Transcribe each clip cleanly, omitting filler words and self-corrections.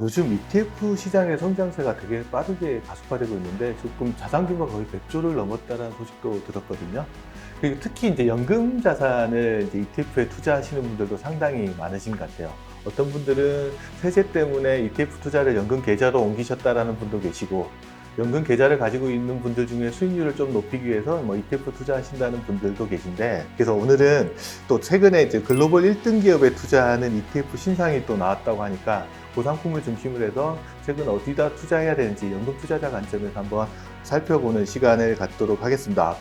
요즘 ETF 시장의 성장세가 되게 빠르게 가속화되고 있는데 조금 자산규모가 거의 100조를 넘었다는 소식도 들었거든요. 그리고 특히 이제 연금 자산을 이제 ETF에 투자하시는 분들도 상당히 많으신 것 같아요. 어떤 분들은 세제 때문에 ETF 투자를 연금 계좌로 옮기셨다라는 분도 계시고, 연금 계좌를 가지고 있는 분들 중에 수익률을 좀 높이기 위해서 뭐 ETF 투자하신다는 분들도 계신데, 그래서 오늘은 또 최근에 이제 글로벌 1등 기업에 투자하는 ETF 신상이 또 나왔다고 하니까 그 상품을 중심으로 해서 최근 어디다 투자해야 되는지 연금 투자자 관점에서 한번 살펴보는 시간을 갖도록 하겠습니다.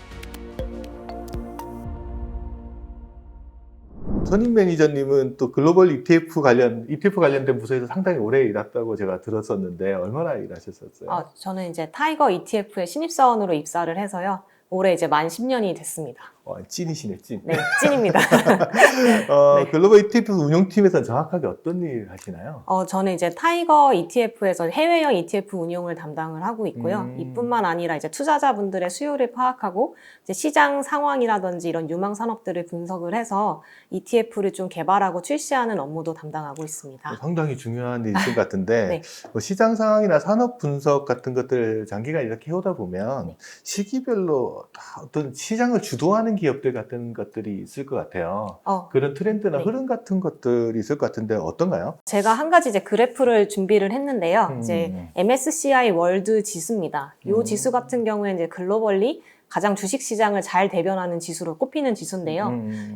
선임 매니저님은 또 글로벌 ETF 관련된 부서에서 상당히 오래 일했다고 제가 들었었는데 얼마나 일하셨었어요? 저는 이제 타이거 ETF의 신입사원으로 입사를 해서요. 올해 이제 만 10년이 됐습니다. 찐이시네, 찐. 네, 찐입니다. 네. 글로벌 ETF 운용팀에서는 정확하게 어떤 일 하시나요? 저는 이제 타이거 ETF에서 해외형 ETF 운용을 담당을 하고 있고요. 이뿐만 아니라 이제 투자자분들의 수요를 파악하고 이제 시장 상황이라든지 이런 유망 산업들을 분석을 해서 ETF를 좀 개발하고 출시하는 업무도 담당하고 있습니다. 상당히 중요한 일이신 것 같은데 네. 뭐 시장 상황이나 산업 분석 같은 것들 장기간 이렇게 해오다 보면 네. 시기별로 어떤 시장을 주도하는 기업들 같은 것들이 있을 것 같아요. 그런 트렌드나 네. 흐름 같은 것들이 있을 것 같은데 어떤가요? 제가 한 가지 이제 그래프를 준비를 했는데요. 이제 MSCI 월드 지수입니다. 이 지수 같은 경우에 이제 글로벌리 가장 주식 시장을 잘 대변하는 지수로 꼽히는 지수인데요.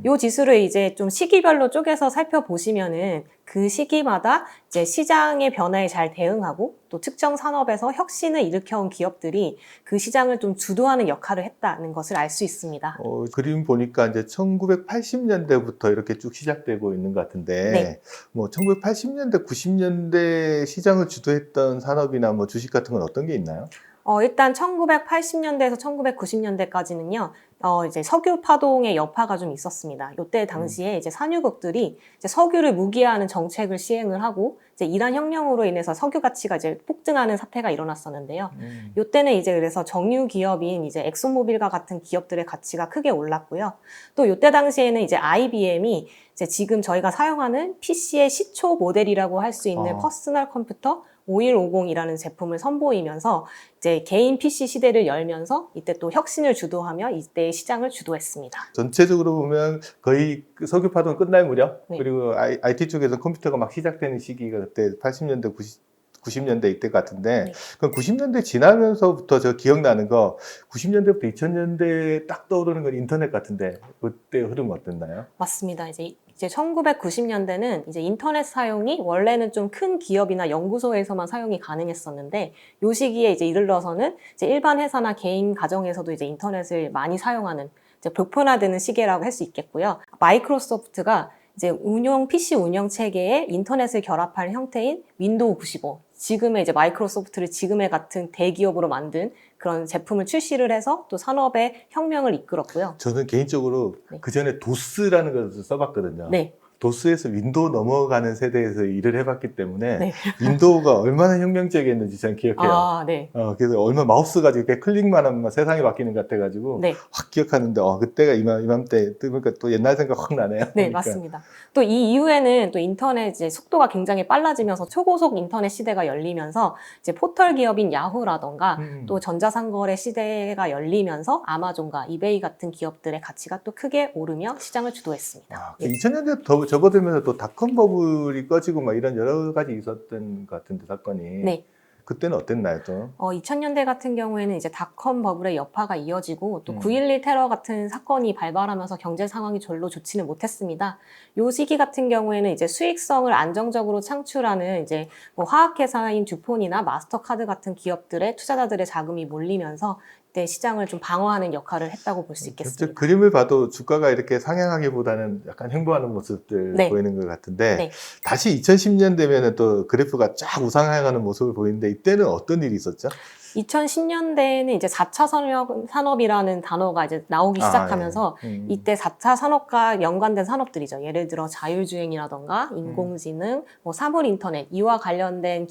이 지수를 이제 좀 시기별로 쪼개서 살펴보시면은 그 시기마다 이제 시장의 변화에 잘 대응하고 또 특정 산업에서 혁신을 일으켜온 기업들이 그 시장을 좀 주도하는 역할을 했다는 것을 알 수 있습니다. 그림 보니까 이제 1980년대부터 이렇게 쭉 시작되고 있는 것 같은데, 네. 뭐 1980년대, 90년대 시장을 주도했던 산업이나 뭐 주식 같은 건 어떤 게 있나요? 일단 1980년대에서 1990년대까지는요, 이제 석유 파동의 여파가 좀 있었습니다. 이때 당시에 이제 산유국들이 이제 석유를 무기화하는 정책을 시행을 하고, 이제 이란 혁명으로 인해서 석유 가치가 이제 폭등하는 사태가 일어났었는데요. 이때는 이제 그래서 정유 기업인 이제 엑소모빌과 같은 기업들의 가치가 크게 올랐고요. 또 이때 당시에는 이제 IBM이 이제 지금 저희가 사용하는 PC의 시초 모델이라고 할 수 있는 퍼스널 컴퓨터 5150이라는 제품을 선보이면서 이제 개인 PC 시대를 열면서 이때 또 혁신을 주도하며 이때의 시장을 주도했습니다. 전체적으로 보면 거의 그 석유 파동 끝날 무렵, 네. 그리고 IT 쪽에서 컴퓨터가 막 시작되는 시기가 그때 80년대, 90년대 이때 같은데, 네. 그럼 90년대 지나면서부터 저 기억나는 거, 90년대부터 2000년대에 딱 떠오르는 건 인터넷 같은데, 그때 흐름 어땠나요? 맞습니다. 이제 1990년대는 이제 인터넷 사용이 원래는 좀 큰 기업이나 연구소에서만 사용이 가능했었는데, 요 시기에 이제 이르러서는 이제 일반 회사나 개인 가정에서도 이제 인터넷을 많이 사용하는 이제 보편화되는 시기라고 할 수 있겠고요. 마이크로소프트가 이제 PC 운영 체계에 인터넷을 결합할 형태인 윈도우 95. 지금의 이제 마이크로소프트를 지금의 같은 대기업으로 만든 그런 제품을 출시를 해서 또 산업의 혁명을 이끌었고요. 저는 개인적으로 네. 그 전에 도스라는 것을 써봤거든요. 네. 도스에서 윈도우 넘어가는 세대에서 일을 해봤기 때문에 네. 윈도우가 얼마나 혁명적이었는지 저는 기억해요. 네. 그래서 얼마 마우스 가지고 이렇게 클릭만 하면 세상이 바뀌는 것 같아가지고 네. 확 기억하는데 그때가 이맘때 뜨니까 또 옛날 생각 확 나네요. 네, 보니까. 맞습니다. 또 이 이후에는 또 인터넷 이제 속도가 굉장히 빨라지면서 초고속 인터넷 시대가 열리면서 이제 포털 기업인 야후라던가 또 전자상거래 시대가 열리면서 아마존과 이베이 같은 기업들의 가치가 또 크게 오르며 시장을 주도했습니다. 2000년대 접어들면서 또 닷컴 버블이 꺼지고 막 이런 여러 가지 있었던 것 같은데 사건이. 네. 그때는 어땠나요, 좀? 2000년대 같은 경우에는 이제 닷컴 버블의 여파가 이어지고 또 9.11 테러 같은 사건이 발발하면서 경제 상황이 별로 좋지는 못했습니다. 요 시기 같은 경우에는 이제 수익성을 안정적으로 창출하는 이제 뭐 화학회사인 듀폰이나 마스터카드 같은 기업들의 투자자들의 자금이 몰리면서 이때 시장을 좀 방어하는 역할을 했다고 볼 수 있겠습니다. 그림을 봐도 주가가 이렇게 상향하기보다는 약간 횡보하는 모습들 네. 보이는 것 같은데, 네. 다시 2010년 되면 또 그래프가 쫙 우상향하는 모습을 보이는데, 이때는 어떤 일이 있었죠? 2010년대에는 이제 4차 산업이라는 단어가 이제 나오기 시작하면서 예. 이때 4차 산업과 연관된 산업들이죠. 예를 들어 자율주행이라던가 인공지능, 뭐 사물 인터넷 이와 관련된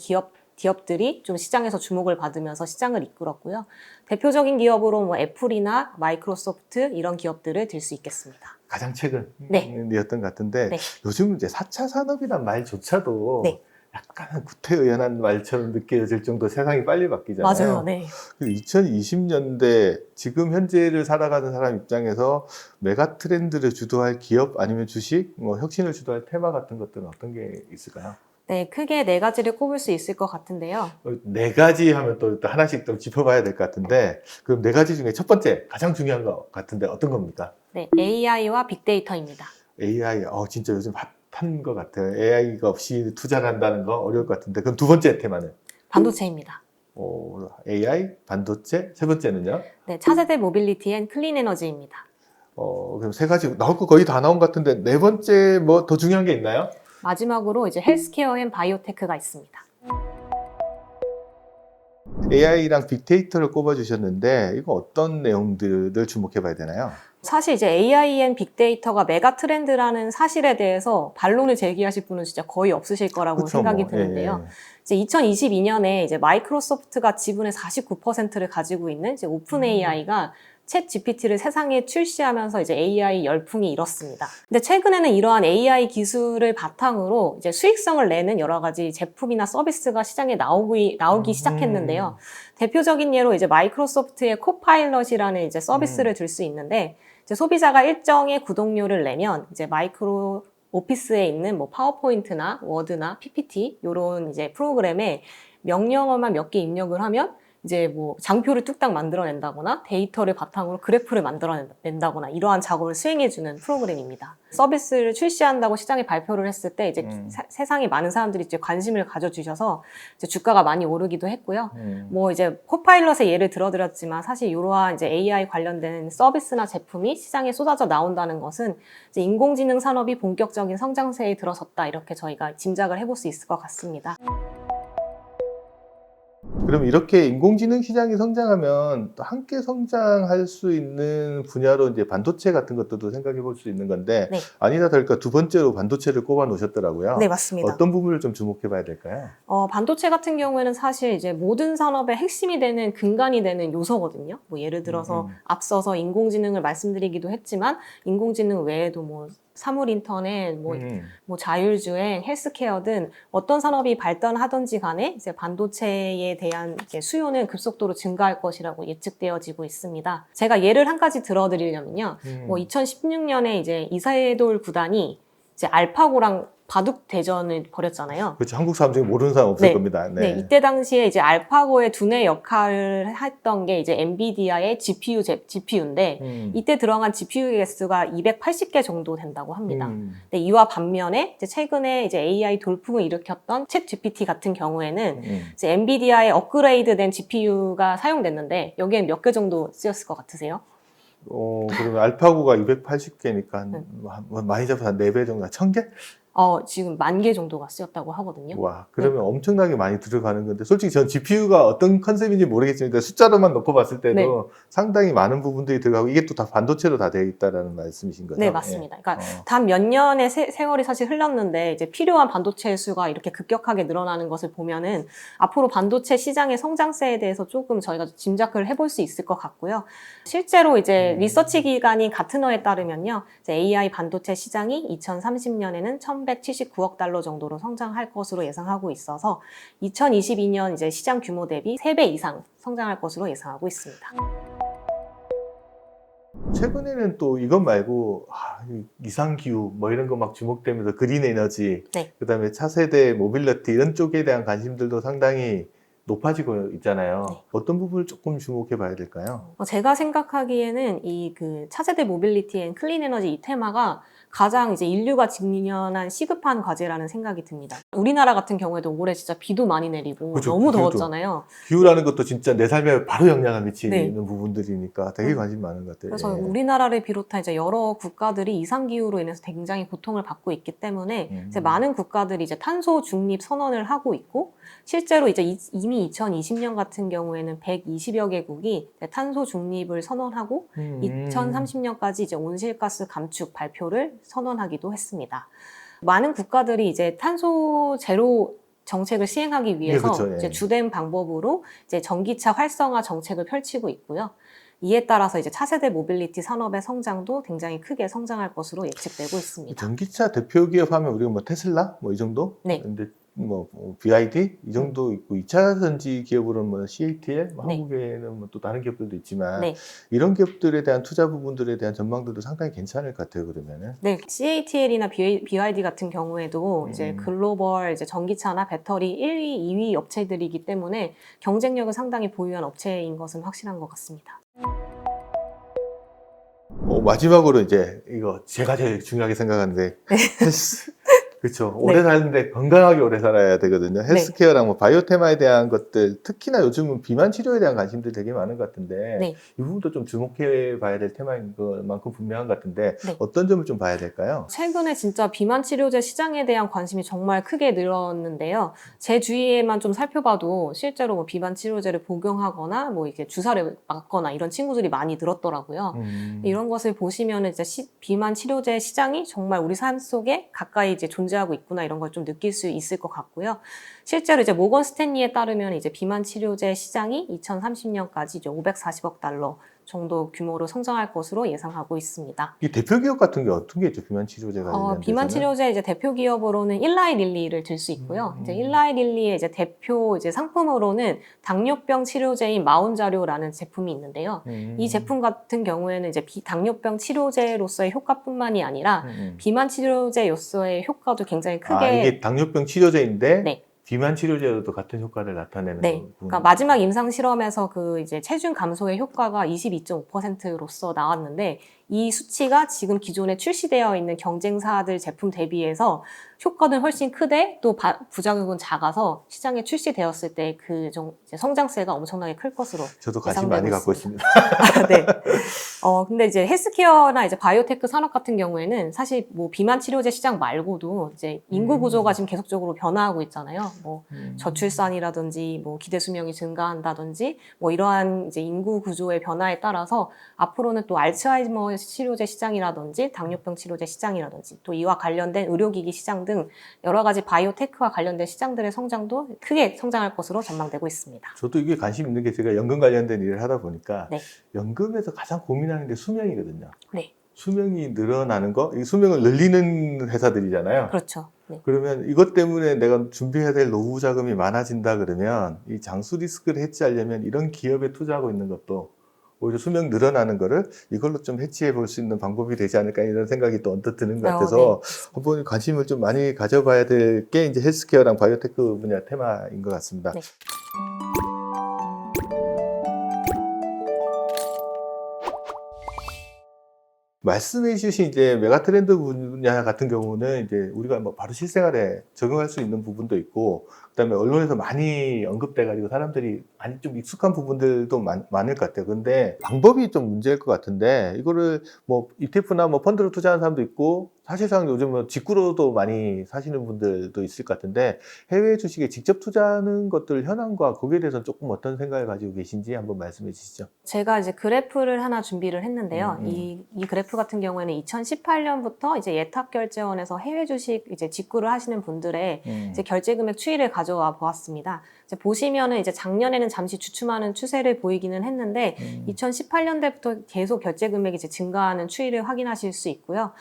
기업들이 좀 시장에서 주목을 받으면서 시장을 이끌었고요. 대표적인 기업으로 뭐 애플이나 마이크로소프트 이런 기업들을 들 수 있겠습니다. 가장 최근이었던 네. 것 같은데, 네. 요즘 이제 4차 산업이란 말조차도 네. 약간 구태의연한 말처럼 느껴질 정도 세상이 빨리 바뀌잖아요. 맞아요. 네. 2020년대 지금 현재를 살아가는 사람 입장에서 메가 트렌드를 주도할 기업 아니면 주식, 뭐 혁신을 주도할 테마 같은 것들은 어떤 게 있을까요? 네, 크게 네 가지를 꼽을 수 있을 것 같은데요. 네 가지 하면 또 하나씩 좀 짚어봐야 될 것 같은데 그럼 네 가지 중에 첫 번째 가장 중요한 것 같은데 어떤 겁니까? 네, AI와 빅데이터입니다. AI, 진짜 요즘 핫한 것 같아요. AI가 없이 투자를 한다는 거 어려울 것 같은데 그럼 두 번째 테마는? 반도체입니다. AI, 반도체, 세 번째는요? 네, 차세대 모빌리티 앤 클린 에너지입니다. 그럼 세 가지 나올 거 거의 다 나온 것 같은데 네 번째 뭐 더 중요한 게 있나요? 마지막으로 이제 헬스케어 앤 바이오테크가 있습니다. AI랑 빅데이터를 꼽아주셨는데 이거 어떤 내용들을 주목해 봐야 되나요? 사실 이제 AI 앤 빅데이터가 메가 트렌드라는 사실에 대해서 반론을 제기하실 분은 진짜 거의 없으실 거라고 그쵸, 생각이 뭐, 드는데요. 예. 이제 2022년에 이제 마이크로소프트가 지분의 49%를 가지고 있는 이제 오픈 AI가 챗 GPT를 세상에 출시하면서 이제 AI 열풍이 일었습니다. 근데 최근에는 이러한 AI 기술을 바탕으로 이제 수익성을 내는 여러 가지 제품이나 서비스가 시장에 나오기 시작했는데요. 대표적인 예로 이제 마이크로소프트의 코파일럿이라는 이제 서비스를 들 수 있는데 이제 소비자가 일정의 구독료를 내면 이제 마이크로 오피스에 있는 뭐 파워포인트나 워드나 PPT 이런 이제 프로그램에 명령어만 몇 개 입력을 하면 이제 뭐 장표를 뚝딱 만들어낸다거나 데이터를 바탕으로 그래프를 만들어낸다거나 이러한 작업을 수행해주는 프로그램입니다. 서비스를 출시한다고 시장에 발표를 했을 때 이제 세상에 많은 사람들이 이제 관심을 가져주셔서 이제 주가가 많이 오르기도 했고요. 뭐 이제 코파일럿의 예를 들어드렸지만 사실 이러한 이제 AI 관련된 서비스나 제품이 시장에 쏟아져 나온다는 것은 이제 인공지능 산업이 본격적인 성장세에 들어섰다 이렇게 저희가 짐작을 해볼 수 있을 것 같습니다. 그럼 이렇게 인공지능 시장이 성장하면 또 함께 성장할 수 있는 분야로 이제 반도체 같은 것들도 생각해 볼 수 있는 건데 네. 아니다 다를까 두 번째로 반도체를 꼽아 놓으셨더라고요. 네, 맞습니다. 어떤 부분을 좀 주목해 봐야 될까요? 반도체 같은 경우에는 사실 이제 모든 산업의 핵심이 되는 근간이 되는 요소거든요. 뭐 예를 들어서 앞서서 인공지능을 말씀드리기도 했지만 인공지능 외에도 뭐 사물 인터넷, 뭐 자율주행, 헬스케어 등 어떤 산업이 발전하든지 간에 이제 반도체에 대한 이제 수요는 급속도로 증가할 것이라고 예측되어지고 있습니다. 제가 예를 한 가지 들어드리려면요. 뭐 2016년에 이제 이세돌 구단이 이제 알파고랑 바둑 대전을 벌였잖아요. 그렇죠. 한국 사람 중에 모르는 사람 없을 네. 겁니다. 네, 이때 당시에 이제 알파고의 두뇌 역할을 했던 게 이제 엔비디아의 GPU인데 이때 들어간 GPU 개수가 280개 정도 된다고 합니다. 근데 이와 반면에 이제 최근에 이제 AI 돌풍을 일으켰던 챗 GPT 같은 경우에는 이제 엔비디아의 업그레이드된 GPU가 사용됐는데 여기에 몇 개 정도 쓰였을 것 같으세요? 그러면 알파고가 280개니까 많이 잡아서 한 4배 정도, 1000개? 지금 10,000개 정도가 쓰였다고 하거든요. 와, 그러면 엄청나게 많이 들어가는 건데, 솔직히 전 GPU가 어떤 컨셉인지 모르겠지만, 숫자로만 놓고 봤을 때도 네. 상당히 많은 부분들이 들어가고, 이게 또 다 반도체로 다 되어 있다는 말씀이신 거죠? 네, 맞습니다. 예. 그러니까 단 몇 년의 세월이 사실 흘렀는데 이제 필요한 반도체 수가 이렇게 급격하게 늘어나는 것을 보면은 앞으로 반도체 시장의 성장세에 대해서 조금 저희가 짐작을 해볼 수 있을 것 같고요. 실제로 이제 리서치 기관인 가트너에 따르면요, 이제 AI 반도체 시장이 2030년에는 1,179억 달러 정도로 성장할 것으로 예상하고 있어서 2022년 이제 시장 규모 대비 3배 이상 성장할 것으로 예상하고 있습니다. 최근에는 또 이것 말고 이상기후 뭐 이런 거 막 주목되면서 그린 에너지, 네. 그다음에 차세대 모빌리티 이런 쪽에 대한 관심들도 상당히 높아지고 있잖아요. 네. 어떤 부분을 조금 주목해 봐야 될까요? 제가 생각하기에는 이 그 차세대 모빌리티 앤 클린 에너지 이 테마가 가장 이제 인류가 직면한 시급한 과제라는 생각이 듭니다. 우리나라 같은 경우에도 올해 진짜 비도 많이 내리고 그죠, 너무 기후도. 더웠잖아요. 기후라는 것도 진짜 내 삶에 바로 영향을 미치는 네. 부분들이니까 되게 관심 많은 것 같아요. 그래서 예. 우리나라를 비롯한 이제 여러 국가들이 이상기후로 인해서 굉장히 고통을 받고 있기 때문에 이제 많은 국가들이 이제 탄소 중립 선언을 하고 있고 실제로 이제 이미 2020년 같은 경우에는 120여 개국이 탄소 중립을 선언하고 2030년까지 이제 온실가스 감축 발표를 선언하기도 했습니다. 많은 국가들이 이제 탄소 제로 정책을 시행하기 위해서 네, 그렇죠. 예. 이제 주된 방법으로 이제 전기차 활성화 정책을 펼치고 있고요. 이에 따라서 이제 차세대 모빌리티 산업의 성장도 굉장히 크게 성장할 것으로 예측되고 있습니다. 전기차 대표 기업 하면 우리가 뭐 테슬라 뭐 이 정도? 네. 근데 BID 이 정도 있고 2차 전지 기업으로는 뭐 CATL, 네. 한국에는 뭐 또 다른 기업들도 있지만 네. 이런 기업들에 대한 투자 부분들에 대한 전망들도 상당히 괜찮을 것 같아요. 그러면은. 네, CATL이나 BYD 같은 경우에도 이제 글로벌 이제 전기차나 배터리 1위, 2위 업체들이기 때문에 경쟁력을 상당히 보유한 업체인 것은 확실한 것 같습니다. 마지막으로 이제 이거 제가 제일 중요하게 생각하는데 헬스. 그렇죠. 오래 네. 사는데 건강하게 오래 살아야 되거든요. 네. 헬스케어랑 뭐 바이오테마에 대한 것들, 특히나 요즘은 비만 치료에 대한 관심들이 되게 많은 것 같은데 네. 이 부분도 좀 주목해 봐야 될 테마인 것만큼 분명한 것 같은데 네. 어떤 점을 좀 봐야 될까요? 최근에 진짜 비만 치료제 시장에 대한 관심이 정말 크게 늘었는데요. 제 주위에만 좀 살펴봐도 실제로 뭐 비만 치료제를 복용하거나 뭐 이렇게 주사를 맞거나 이런 친구들이 많이 늘었더라고요. 이런 것을 보시면 이제 비만 치료제 시장이 정말 우리 삶 속에 가까이 이제 존재하고 있구나 이런 걸 좀 느낄 수 있을 것 같고요. 실제로 이제 모건 스탠리에 따르면 이제 비만 치료제 시장이 2030년까지 이제 540억 달러 정도 규모로 성장할 것으로 예상하고 있습니다. 이 대표 기업 같은 게 어떤 게 있죠? 비만 치료제 관련돼서는? 비만 치료제 이제 대표 기업으로는 일라이 릴리를 들 수 있고요. 이제 일라이 릴리의 이제 대표 이제 상품으로는 당뇨병 치료제인 마운자료라는 제품이 있는데요. 이 제품 같은 경우에는 이제 당뇨병 치료제로서의 효과뿐만이 아니라 비만 치료제로서의 효과도 굉장히 크게 이게 당뇨병 치료제인데 네. 비만 치료제로도 같은 효과를 나타내는 네. 거군요. 그러니까 마지막 임상 실험에서 그 이제 체중 감소의 효과가 22.5%로서 나왔는데 이 수치가 지금 기존에 출시되어 있는 경쟁사들 제품 대비해서 효과는 훨씬 크되 또 부작용은 작아서 시장에 출시되었을 때 그 성장세가 엄청나게 클 것으로 저도 관심 많이 갖고 있습니다. 네. 근데 이제 헬스케어나 이제 바이오테크 산업 같은 경우에는 사실 뭐 비만 치료제 시장 말고도 이제 인구 구조가 지금 계속적으로 변화하고 있잖아요. 뭐 저출산이라든지 뭐 기대 수명이 증가한다든지 뭐 이러한 이제 인구 구조의 변화에 따라서 앞으로는 또 알츠하이머 치료제 시장이라든지 당뇨병 치료제 시장이라든지 또 이와 관련된 의료기기 시장 등 여러 가지 바이오테크와 관련된 시장들의 성장도 크게 성장할 것으로 전망되고 있습니다. 저도 이게 관심 있는 게 제가 연금 관련된 일을 하다 보니까 네. 연금에서 가장 고민하는 게 수명이거든요. 네. 수명이 늘어나는 거, 이 수명을 늘리는 회사들이잖아요. 그렇죠. 네. 그러면 이것 때문에 내가 준비해야 될 노후 자금이 많아진다 그러면 이 장수 리스크를 해지하려면 이런 기업에 투자하고 있는 것도 오히려 수명 늘어나는 거를 이걸로 좀 해치해 볼 수 있는 방법이 되지 않을까 이런 생각이 또 언뜻 드는 것 같아서 네. 한번 관심을 좀 많이 가져봐야 될 게 이제 헬스케어랑 바이오테크 분야 테마인 것 같습니다. 네. 말씀해 주신 이제 메가트렌드 분야 같은 경우는 이제 우리가 뭐 바로 실생활에 적용할 수 있는 부분도 있고, 그다음에 언론에서 많이 언급돼가지고 사람들이 많이 좀 익숙한 부분들도 많을 것 같아요. 근데 방법이 좀 문제일 것 같은데, 이거를 뭐 ETF나 뭐 펀드로 투자하는 사람도 있고, 사실상 요즘 뭐 직구로도 많이 사시는 분들도 있을 것 같은데, 해외 주식에 직접 투자하는 것들 현황과 거기에 대해서는 조금 어떤 생각을 가지고 계신지 한번 말씀해 주시죠. 제가 이제 그래프를 하나 준비를 했는데요. 이 그래프 같은 경우에는 2018년부터 이제 예탁결제원에서 해외 주식 이제 직구를 하시는 분들의 이제 결제 금액 추이를 가져와 보았습니다. 이제 보시면은 이제 작년에는 잠시 주춤하는 추세를 보이기는 했는데 2018년대부터 계속 결제 금액이 이제 증가하는 추이를 확인하실 수 있고요.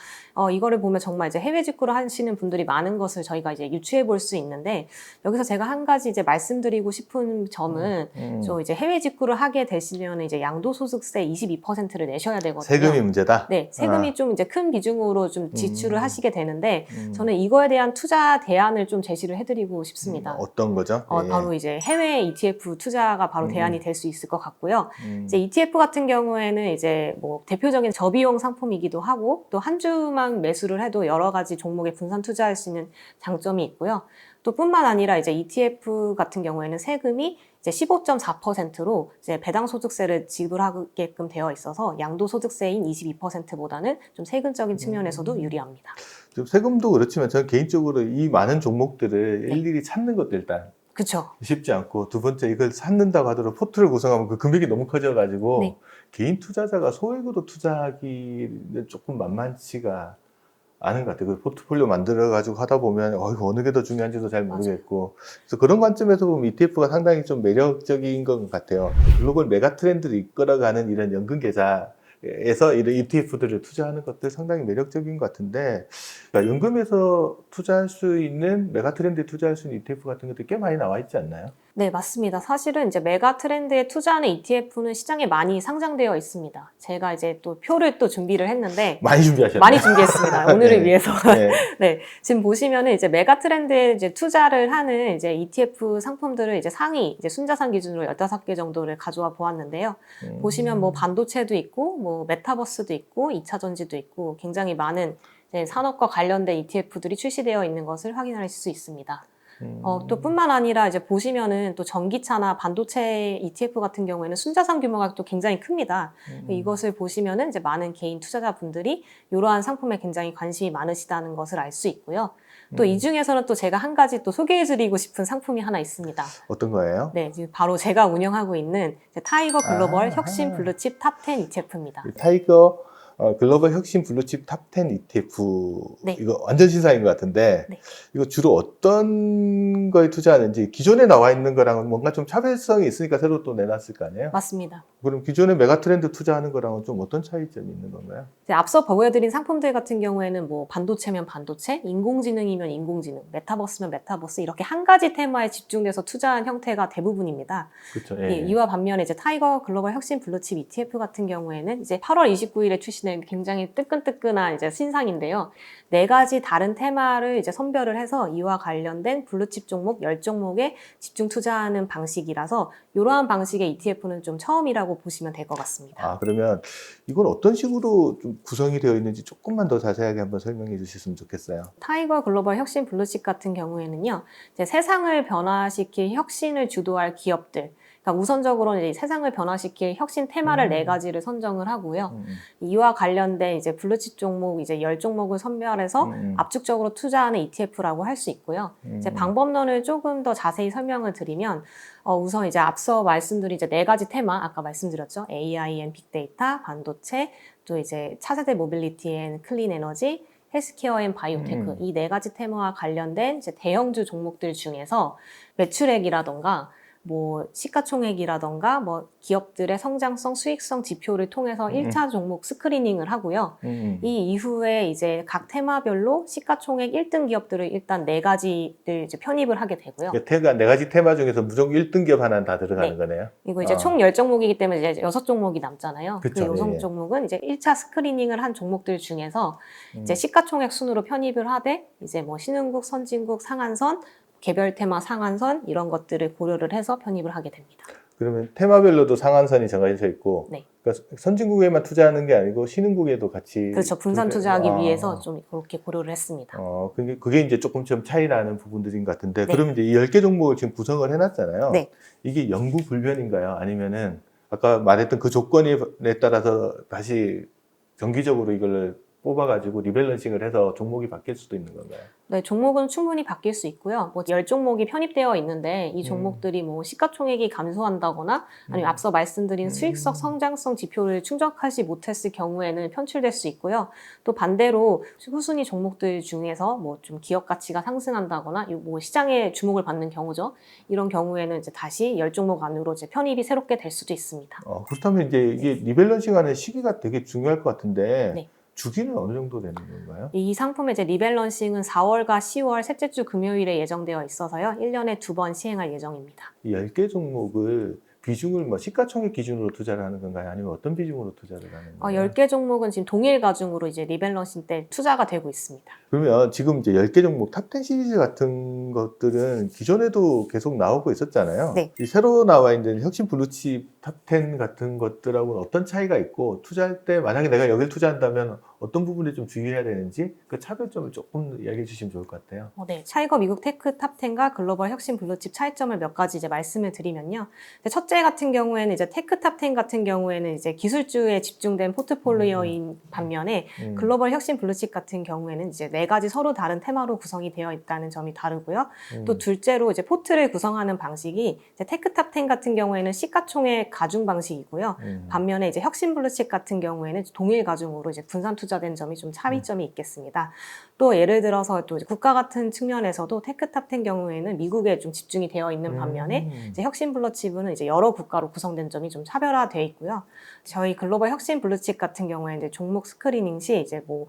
이거를 보면 정말 이제 해외 직구를 하시는 분들이 많은 것을 저희가 이제 유추해 볼 수 있는데, 여기서 제가 한 가지 이제 말씀드리고 싶은 점은 저 이제 해외 직구를 하게 되시면 이제 양도소득세 22%를 내셔야 되거든요. 세금이 문제다? 네, 세금이 좀 이제 큰 비중으로 좀 지출을 하시게 되는데, 저는 이거에 대한 투자 대안을 좀 제시를 해드리고 싶습니다. 어떤 거죠? 바로 이제 해외 ETF 투자가 바로 대안이 될 수 있을 것 같고요. 이제 ETF 같은 경우에는 이제 뭐 대표적인 저비용 상품이기도 하고, 또 한 주만 매수를 해도 여러 가지 종목에 분산 투자할 수 있는 장점이 있고요. 또 뿐만 아니라 이제 ETF 같은 경우에는 세금이 이제 15.4%로 이제 배당 소득세를 지불하게끔 되어 있어서 양도소득세인 22%보다는 좀 세금적인 측면에서도 유리합니다. 좀 세금도 그렇지만 저는 개인적으로 이 많은 종목들을 네. 일일이 찾는 것도 일단 그렇죠. 쉽지 않고, 두 번째 이걸 찾는다고 하더라도 포트를 구성하면 그 금액이 너무 커져가지고 네. 개인 투자자가 소액으로 투자하기는 조금 만만치가 않은 것 같아요. 그 포트폴리오 만들어가지고 하다 보면 이거 어느 게 더 중요한지도 잘 모르겠고, 그래서 그런 관점에서 보면 ETF가 상당히 좀 매력적인 것 같아요. 글로벌 메가 트렌드를 이끌어가는 이런 연금 계좌 에서 이런 ETF들을 투자하는 것들 상당히 매력적인 것 같은데, 그러니까 연금에서 투자할 수 있는 메가트렌드에 투자할 수 있는 ETF 같은 것들이 꽤 많이 나와 있지 않나요? 네, 맞습니다. 사실은 이제 메가 트렌드에 투자하는 ETF는 시장에 많이 상장되어 있습니다. 제가 이제 또 표를 또 준비를 했는데 많이 준비하셨네요. 많이 준비했습니다. 오늘을 네. 위해서. 네. 네, 지금 보시면은 이제 메가 트렌드에 이제 투자를 하는 이제 ETF 상품들을 이제 상위 이제 순자산 기준으로 15개 정도를 가져와 보았는데요. 보시면 뭐 반도체도 있고 뭐 메타버스도 있고 2차 전지도 있고 굉장히 많은 이제 산업과 관련된 ETF들이 출시되어 있는 것을 확인할 수 있습니다. 또 뿐만 아니라 이제 보시면은 또 전기차나 반도체 ETF 같은 경우에는 순자산 규모가 또 굉장히 큽니다. 이것을 보시면은 이제 많은 개인 투자자분들이 이러한 상품에 굉장히 관심이 많으시다는 것을 알 수 있고요. 또 이 중에서는 또 제가 한 가지 또 소개해드리고 싶은 상품이 하나 있습니다. 어떤 거예요? 네, 지금 바로 제가 운영하고 있는 이제 타이거 글로벌 아하. 혁신 블루칩 탑10 ETF입니다. 타이거 글로벌 혁신 블루칩 탑10 ETF 네. 이거 완전 신상인 것 같은데 네. 이거 주로 어떤 거에 투자하는지 기존에 나와 있는 거랑은 뭔가 좀 차별성이 있으니까 새로 또 내놨을 거 아니에요? 맞습니다. 그럼 기존에 메가트렌드 투자하는 거랑은 좀 어떤 차이점이 있는 건가요? 이제 앞서 보여드린 상품들 같은 경우에는 뭐 반도체면 반도체, 인공지능이면 인공지능, 메타버스면 메타버스 이렇게 한 가지 테마에 집중돼서 투자한 형태가 대부분입니다. 그렇죠. 예, 이와 반면에 이제 타이거 글로벌 혁신 블루칩 ETF 같은 경우에는 이제 8월 29일에 출시된 굉장히 뜨끈뜨끈한 이제 신상인데요. 4가지 다른 테마를 이제 선별을 해서 이와 관련된 블루칩 종목 10종목에 집중 투자하는 방식이라서 이러한 방식의 ETF는 좀 처음이라고 보시면 될 것 같습니다. 아, 그러면 이건 어떤 식으로 좀 구성이 되어 있는지 조금만 더 자세하게 한번 설명해 주셨으면 좋겠어요. 타이거 글로벌 혁신 블루칩 같은 경우에는요, 이제 세상을 변화시킬 혁신을 주도할 기업들, 그러니까 우선적으로는 이제 세상을 변화시킬 혁신 테마를 4가지를 선정을 하고요. 이와 관련된 이제 블루칩 종목 이제 10종목을 선별해서 압축적으로 투자하는 ETF라고 할 수 있고요. 이제 방법론을 조금 더 자세히 설명을 드리면 우선 이제 앞서 말씀드린 이제 4가지 테마 아까 말씀드렸죠. AI 앤 빅데이터, 반도체, 또 이제 차세대 모빌리티 앤 클린 에너지, 헬스케어 앤 바이오테크 이 4가지 테마와 관련된 이제 대형주 종목들 중에서 매출액이라던가 뭐 시가총액이라던가 뭐 기업들의 성장성, 수익성 지표를 통해서 1차 종목 스크리닝을 하고요. 이 이후에 이제 각 테마별로 시가총액 1등 기업들을 일단 4가지를 이제 편입을 하게 되고요. 테가 4가지 테마 중에서 무조건 1등 기업 하나는 다 들어가는 네. 거네요. 이거 이제 총 10종목이기 때문에 이제 6종목이 남잖아요. 그쵸, 그 6 예. 종목은 이제 1차 스크리닝을 한 종목들 중에서 이제 시가총액 순으로 편입을 하되 이제 뭐 신흥국, 선진국, 상한선, 개별 테마 상한선 이런 것들을 고려를 해서 편입을 하게 됩니다. 그러면 테마별로도 상한선이 정해져 있고 네. 그러니까 선진국에만 투자하는 게 아니고 신흥국에도 같이 그렇죠. 분산 투자하기 위해서 좀 그렇게 고려를 했습니다. 그게 이제 조금 좀 차이 나는 부분들인 것 같은데 네. 그러면 이제 이 10개 종목을 지금 구성을 해놨잖아요. 네. 이게 영구불변인가요? 아니면은 아까 말했던 그 조건에 따라서 다시 정기적으로 이걸 뽑아가지고 리밸런싱을 해서 종목이 바뀔 수도 있는 건가요? 네, 종목은 충분히 바뀔 수 있고요. 뭐 10종목이 편입되어 있는데 이 종목들이 뭐 시가총액이 감소한다거나 아니면 앞서 말씀드린 수익성, 성장성 지표를 충족하지 못했을 경우에는 편출될 수 있고요. 또 반대로 후순위 종목들 중에서 뭐 좀 기업 가치가 상승한다거나 뭐 시장에 주목을 받는 경우죠. 이런 경우에는 이제 다시 10종목 안으로 이제 편입이 새롭게 될 수도 있습니다. 그렇다면 이제 이게 리밸런싱하는 시기가 되게 중요할 것 같은데 네. 주기는 어느 정도 되는 건가요? 이 상품의 이제 리밸런싱은 4월과 10월 셋째 주 금요일에 예정되어 있어서요. 1년에 2번 시행할 예정입니다. 이 10개 종목을 비중을 뭐 시가총액 기준으로 투자를 하는 건가요? 아니면 어떤 비중으로 투자를 하는 건가요? 10개 종목은 지금 동일 가중으로 이제 리밸런싱 때 투자가 되고 있습니다. 그러면 지금 이제 10개 종목 탑10 시리즈 같은 것들은 기존에도 계속 나오고 있었잖아요. 네. 이 새로 나와 있는 혁신 블루칩 탑10 같은 것들하고는 어떤 차이가 있고 투자할 때 만약에 내가 여길 투자한다면 어떤 부분에 좀 주의해야 되는지 그 차별점을 조금 이야기해 주시면 좋을 것 같아요. 네. 차이거 미국 테크 탑10과 글로벌 혁신 블루칩 차이점을 몇 가지 이제 말씀을 드리면요. 첫째 같은 경우에는 이제 테크 탑10 같은 경우에는 이제 기술주에 집중된 포트폴리오인 반면에 글로벌 혁신 블루칩 같은 경우에는 이제 4가지 서로 다른 테마로 구성이 되어 있다는 점이 다르고요. 또 둘째로 이제 포트를 구성하는 방식이 이제 테크 탑10 같은 경우에는 시가총액 가중 방식이고요. 반면에 이제 혁신 블루칩 같은 경우에는 동일 가중으로 이제 분산 투자된 점이 좀 차이점이 있겠습니다. 또 예를 들어서 또 이제 국가 같은 측면에서도 테크탑10 경우에는 미국에 좀 집중이 되어 있는 반면에 이제 혁신 블루칩은 이제 여러 국가로 구성된 점이 좀 차별화되어 있고요. 저희 글로벌 혁신 블루칩 같은 경우에는 이제 종목 스크리닝 시 이제 뭐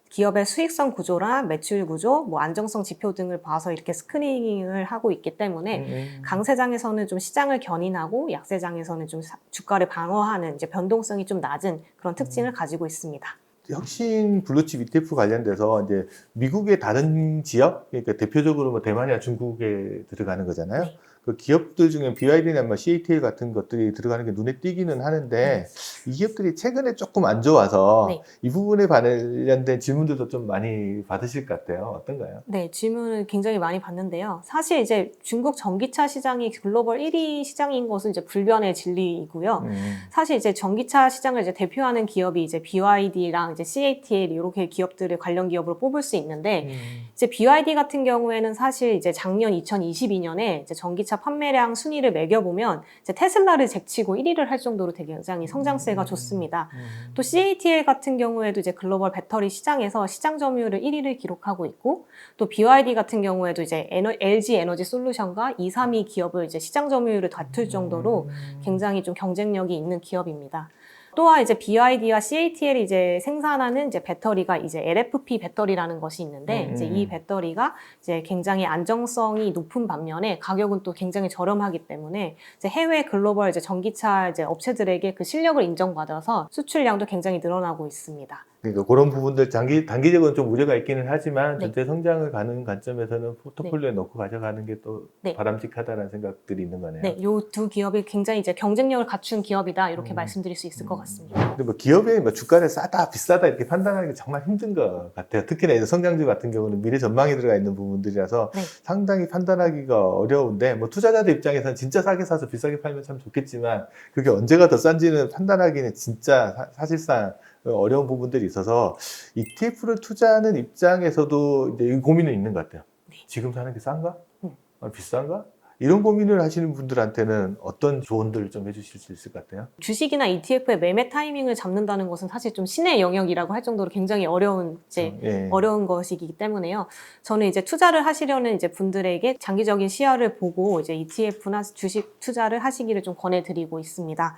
기업의 수익성 구조랑 매출 구조, 뭐 안정성 지표 등을 봐서 이렇게 스크리닝을 하고 있기 때문에 강세장에서는 좀 시장을 견인하고 약세장에서는 좀 주가를 방어하는 이제 변동성이 좀 낮은 그런 특징을 가지고 있습니다. 혁신 블루칩 ETF 관련돼서 이제 미국의 다른 지역, 그러니까 대표적으로 뭐 대만이나 중국에 들어가는 거잖아요. 네. 그 기업들 중에 BYD나 뭐 CATL 같은 것들이 들어가는 게 눈에 띄기는 하는데 이 기업들이 최근에 조금 안 좋아서 네. 이 부분에 관련된 질문들도 좀 많이 받으실 것 같아요. 어떤가요? 네, 질문을 굉장히 많이 받는데요. 사실 이제 중국 전기차 시장이 글로벌 1위 시장인 것은 이제 불변의 진리이고요. 사실 이제 전기차 시장을 이제 대표하는 기업이 이제 BYD랑 이제 CATL 이렇게 기업들을 관련 기업으로 뽑을 수 있는데 이제 BYD 같은 경우에는 사실 이제 작년 2022년에 이제 전기차 판매량 순위를 매겨보면 이제 테슬라를 제치고 1위를 할 정도로 되게 굉장히 성장세가 좋습니다. 또 CATL 같은 경우에도 이제 글로벌 배터리 시장에서 시장 점유율을 1위를 기록하고 있고 또 BYD 같은 경우에도 이제 LG 에너지 솔루션과 2, 3위 기업을 이제 시장 점유율을 다툴 정도로 굉장히 좀 경쟁력이 있는 기업입니다. 또한 이제 BYD와 CATL이 이제 생산하는 이제 배터리가 이제 LFP 배터리라는 것이 있는데 이제 이 배터리가 이제 굉장히 안정성이 높은 반면에 가격은 또 굉장히 저렴하기 때문에 이제 해외 글로벌 이제 전기차 이제 업체들에게 그 실력을 인정받아서 수출량도 굉장히 늘어나고 있습니다. 그러니까 그런 부분들 단기적으로는 좀 우려가 있기는 하지만 네. 전체 성장을 가는 관점에서는 포트폴리오에 넣고 가져가는 게 또 네. 바람직하다는 생각들이 있는 거네요. 네, 요 두 기업이 굉장히 이제 경쟁력을 갖춘 기업이다 이렇게 말씀드릴 수 있을 것 같습니다. 근데 뭐 기업의 뭐 주가를 싸다 비싸다 이렇게 판단하는 게 정말 힘든 것 같아요. 특히나 이제 성장주 같은 경우는 미래 전망이 들어가 있는 부분들이라서 네. 상당히 판단하기가 어려운데 뭐 투자자들 입장에서는 진짜 싸게 사서 비싸게 팔면 참 좋겠지만 그게 언제가 더 싼지는 판단하기는 진짜 사실상 어려운 부분들이 있어서 ETF를 투자하는 입장에서도 이제 이 고민은 있는 것 같아요. 네. 지금 사는 게 싼가? 비싼가? 이런 고민을 하시는 분들한테는 어떤 조언들을 좀 해주실 수 있을 것 같아요? 주식이나 ETF의 매매 타이밍을 잡는다는 것은 사실 좀 신의 영역이라고 할 정도로 굉장히 어려운 어려운 것이기 때문에요. 저는 이제 투자를 하시려는 이제 분들에게 장기적인 시야를 보고 이제 ETF나 주식 투자를 하시기를 좀 권해드리고 있습니다.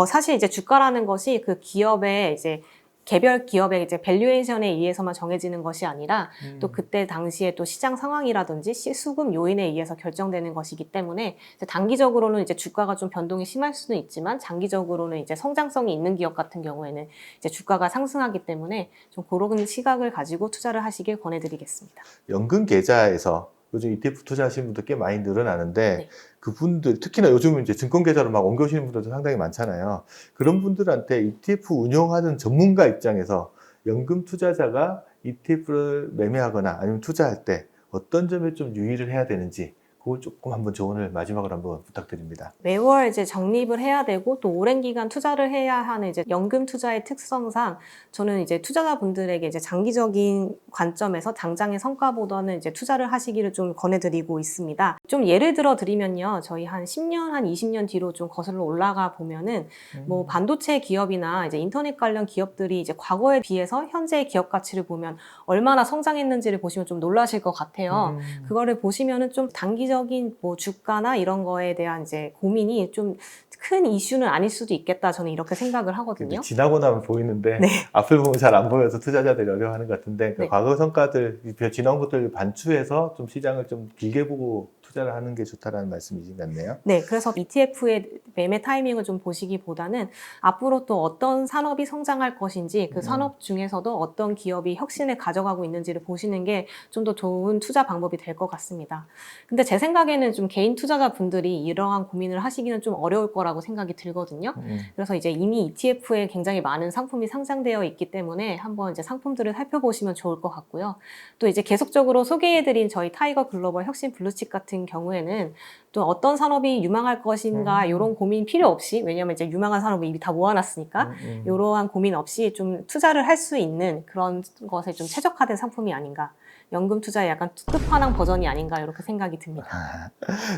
사실 이제 주가라는 것이 그 기업의 이제 개별 기업의 이제 밸류에이션에 의해서만 정해지는 것이 아니라 또 그때 당시에 또 시장 상황이라든지 수급 요인에 의해서 결정되는 것이기 때문에 이제 단기적으로는 이제 주가가 좀 변동이 심할 수는 있지만 장기적으로는 이제 성장성이 있는 기업 같은 경우에는 이제 주가가 상승하기 때문에 좀 그런 시각을 가지고 투자를 하시길 권해드리겠습니다. 연금 계좌에서 요즘 ETF 투자하시는 분들 꽤 많이 늘어나는데 네. 그분들 특히나 요즘은 이제 증권 계좌로 막 옮겨오시는 분들도 상당히 많잖아요. 그런 분들한테 ETF 운용하는 전문가 입장에서 연금 투자자가 ETF를 매매하거나 아니면 투자할 때 어떤 점에 좀 유의를 해야 되는지 그걸 조금 한번 조언을 마지막으로 한번 부탁드립니다. 매월 이제 적립을 해야 되고 또 오랜 기간 투자를 해야 하는 이제 연금 투자의 특성상 저는 이제 투자자분들에게 이제 장기적인 관점에서 당장의 성과보다는 이제 투자를 하시기를 좀 권해드리고 있습니다. 좀 예를 들어 드리면요. 저희 한 10년, 한 20년 뒤로 좀 거슬러 올라가 보면은 뭐 반도체 기업이나 이제 인터넷 관련 기업들이 이제 과거에 비해서 현재의 기업 가치를 보면 얼마나 성장했는지를 보시면 좀 놀라실 것 같아요. 그거를 보시면은 좀 단기적인 뭐 주가나 이런 거에 대한 이제 고민이 좀 큰 이슈는 아닐 수도 있겠다. 저는 이렇게 생각을 하거든요. 지나고 나면 보이는데 네. 앞을 보면 잘 안 보여서 투자자들이 어려워하는 것 같은데 그 네. 과거 성과들, 지나온 것들 반추해서 좀 시장을 좀 길게 보고 투자를 하는 게 좋다라는 말씀이신 것 같네요. 네, 그래서 ETF의 매매 타이밍을 좀 보시기보다는 앞으로 또 어떤 산업이 성장할 것인지 그 산업 중에서도 어떤 기업이 혁신을 가져가고 있는지를 보시는 게 좀 더 좋은 투자 방법이 될 것 같습니다. 근데 제 생각에는 좀 개인 투자자분들이 이러한 고민을 하시기는 좀 어려울 거라고 생각이 들거든요. 그래서 이제 이미 ETF에 굉장히 많은 상품이 상장되어 있기 때문에 한번 이제 상품들을 살펴보시면 좋을 것 같고요. 또 이제 계속적으로 소개해드린 저희 타이거 글로벌 혁신 블루칩 같은 경우에는 또 어떤 산업이 유망할 것인가 이런 고민 필요 없이 왜냐하면 이제 유망한 산업을 이미 다 모아놨으니까 이러한 고민 없이 좀 투자를 할 수 있는 그런 것에 좀 최적화된 상품이 아닌가 연금 투자의 약간 끝판왕 버전이 아닌가 이렇게 생각이 듭니다.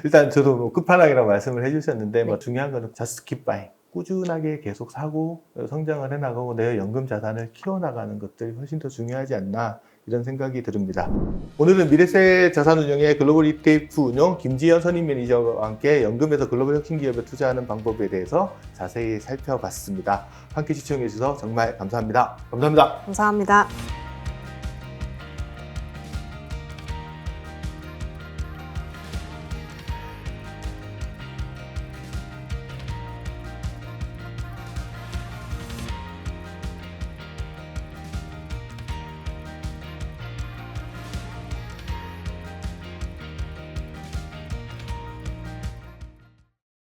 일단 저도 뭐 끝판왕이라고 말씀을 해주셨는데 뭐 네. 중요한 거는 just keep buying. 꾸준하게 계속 사고 성장을 해나가고 내 연금 자산을 키워나가는 것들이 훨씬 더 중요하지 않나 이런 생각이 듭니다. 오늘은 미래세 자산운용의 글로벌 ETF 운용 김지현 선임 매니저와 함께 연금에서 글로벌 혁신 기업에 투자하는 방법에 대해서 자세히 살펴봤습니다. 함께 시청해 주셔서 정말 감사합니다. 감사합니다. 감사합니다.